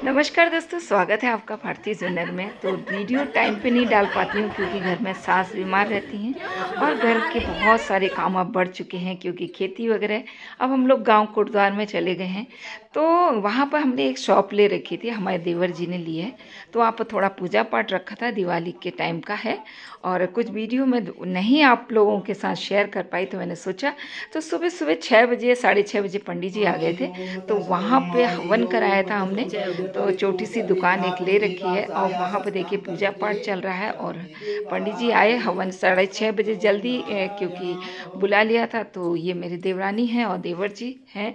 नमस्कार दोस्तों, स्वागत है आपका भारतीय जुन्नर में। तो वीडियो टाइम पे नहीं डाल पाती हूँ क्योंकि घर में सास बीमार रहती हैं और घर के बहुत सारे काम अब बढ़ चुके हैं क्योंकि खेती वगैरह। अब हम लोग गांव कोटद्वार में चले गए हैं, तो वहाँ पर हमने एक शॉप ले रखी थी, हमारे देवर जी ने ली है। तो वहाँ पर थोड़ा पूजा पाठ रखा था, दिवाली के टाइम का है और कुछ वीडियो में नहीं आप लोगों के साथ शेयर कर पाई, तो मैंने सोचा। तो सुबह सुबह 6 बजे 6:30 बजे पंडित जी आ गए थे, तो वहाँ पे हवन कराया था हमने। तो छोटी सी दुकान एक ले रखी है और वहाँ पर देखिए पूजा पाठ चल रहा है और पंडित जी आए हवन 6:30 बजे जल्दी, क्योंकि बुला लिया था। तो ये मेरी देवरानी है और देवर जी हैं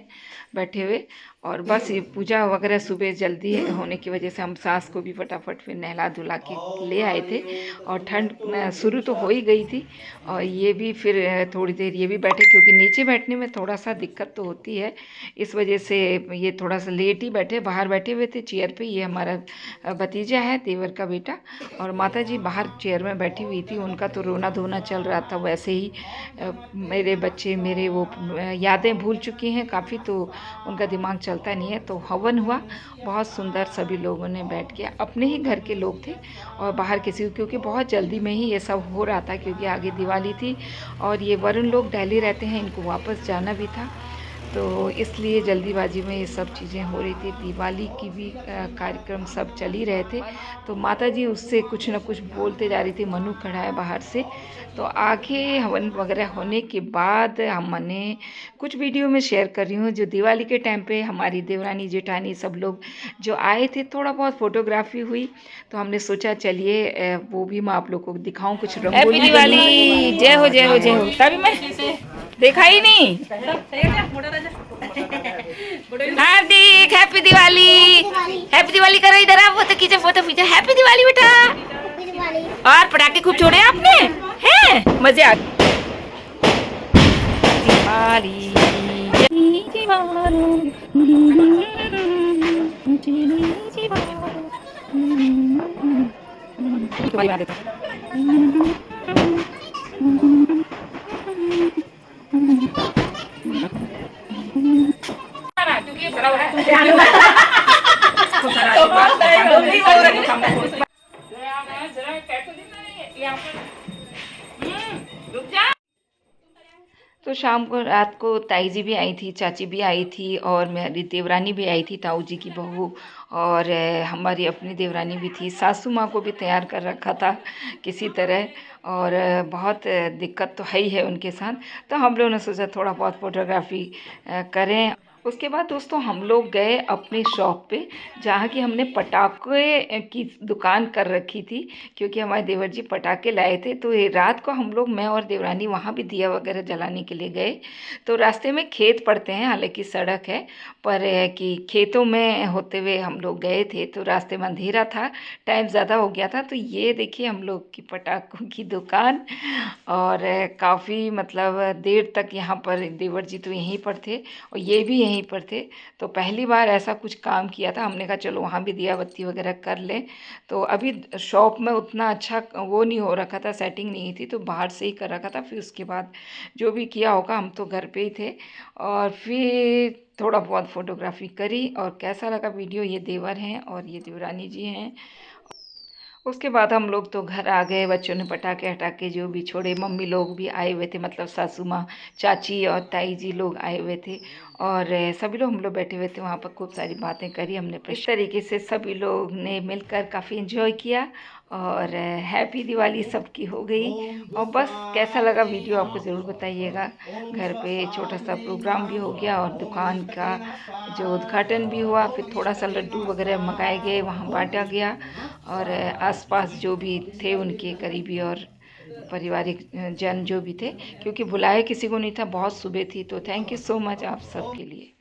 बैठे हुए। और बस ये पूजा वगैरह सुबह जल्दी होने की वजह से हम सास को भी फटाफट फिर नहला धुला के ले आए थे। और ठंड शुरू तो हो ही गई थी और ये भी फिर थोड़ी देर ये भी बैठे क्योंकि नीचे बैठने में थोड़ा सा दिक्कत तो होती है, इस वजह से ये थोड़ा सा लेट ही बैठे, बाहर बैठे हुए थे चेयर पे। ये हमारा भतीजा है, देवर का बेटा, और माता जी बाहर चेयर में बैठी हुई थी। उनका तो रोना धोना चल रहा था। वैसे ही मेरे बच्चे मेरे वो यादें भूल चुकी हैं काफ़ी, तो उनका दिमाग चलता नहीं है। तो हवन हुआ बहुत सुंदर, सभी लोगों ने बैठ के, अपने ही घर के लोग थे और बाहर किसी, क्योंकि बहुत जल्दी में ही ये सब हो रहा था क्योंकि आगे दिवाली थी और ये वरुण लोग दिल्ली रहते हैं, इनको वापस जाना भी था, तो इसलिए जल्दीबाजी में ये सब चीज़ें हो रही थी। दिवाली की भी कार्यक्रम सब चल ही रहे थे। तो माता जी उससे कुछ ना कुछ बोलते जा रही थी, मनु खड़ा है बाहर से। तो आगे हवन वगैरह होने के बाद हमने कुछ वीडियो में शेयर कर रही हूँ जो दिवाली के टाइम पे हमारी देवरानी जेठानी सब लोग जो आए थे, थोड़ा बहुत फोटोग्राफी हुई। तो हमने सोचा चलिए वो भी मैं आप लोग को दिखाऊं, कुछ रंगोली। हैप्पी दिवाली, जय हो जय हो जय हो। तभी मैं देखा ही नहीं। हार्दिक हैप्पी दिवाली, हैप्पी दिवाली करो। इधर आप फोटो खींचो, फोटो खींचो। हैप्पी दिवाली बेटा। और पटाखे खूब छोड़े आपने, हैं मजे आ दिवाली। बना देता तो शाम को रात को ताई जी भी आई थी, चाची भी आई थी और मेरी देवरानी भी आई थी, ताऊ जी की बहू, और हमारी अपनी देवरानी भी थी। सासू माँ को भी तैयार कर रखा था किसी तरह, और बहुत दिक्कत तो है ही है उनके साथ। तो हम लोगों ने सोचा थोड़ा बहुत फोटोग्राफी करें। उसके बाद दोस्तों हम लोग गए अपनी शॉप पे, जहाँ की हमने पटाखे की दुकान कर रखी थी क्योंकि हमारे देवर जी पटाखे लाए थे। तो ये रात को हम लोग, मैं और देवरानी, वहाँ भी दिया वगैरह जलाने के लिए गए। तो रास्ते में खेत पड़ते हैं, हालांकि सड़क है, पर कि खेतों में होते हुए हम लोग गए थे। तो रास्ते में अंधेरा था, टाइम ज़्यादा हो गया था। तो ये देखिए हम लोग की पटाखों की दुकान, और काफ़ी मतलब देर तक यहाँ पर देवर जी तो यहीं पर थे और ये भी यहीं पर थे। तो पहली बार ऐसा कुछ काम किया था, हमने कहा चलो वहाँ भी दिया बत्ती वगैरह कर लें। तो अभी शॉप में उतना अच्छा वो नहीं हो रखा था, सेटिंग नहीं थी, तो बाहर से ही कर रखा था। फिर उसके बाद जो भी किया होगा, हम तो घर पे ही थे। और फिर थोड़ा बहुत फोटोग्राफी करी। और कैसा लगा वीडियो, ये देवर हैं और ये देवरानी जी हैं। उसके बाद हम लोग तो घर आ गए, बच्चों ने पटाखे हटाके जो भी छोड़े, मम्मी लोग भी आए हुए थे, मतलब सासू माँ, चाची और ताई जी लोग आए हुए थे। और सभी लोग हम लोग बैठे हुए थे वहाँ पर, खूब सारी बातें करी हमने। इस तरीके से सभी लोग ने मिलकर काफ़ी इन्जॉय किया और हैप्पी दिवाली सबकी हो गई। और बस कैसा लगा वीडियो आपको ज़रूर बताइएगा। घर पे छोटा सा प्रोग्राम भी हो गया और दुकान का जो उद्घाटन भी हुआ, फिर थोड़ा सा लड्डू वगैरह मंगाए गए, वहाँ बांटा गया। और आसपास जो भी थे उनके करीबी और पारिवारिक जन जो भी थे, क्योंकि बुलाया किसी को नहीं था, बहुत सुबह थी। तो थैंक यू सो मच आप सबके लिए।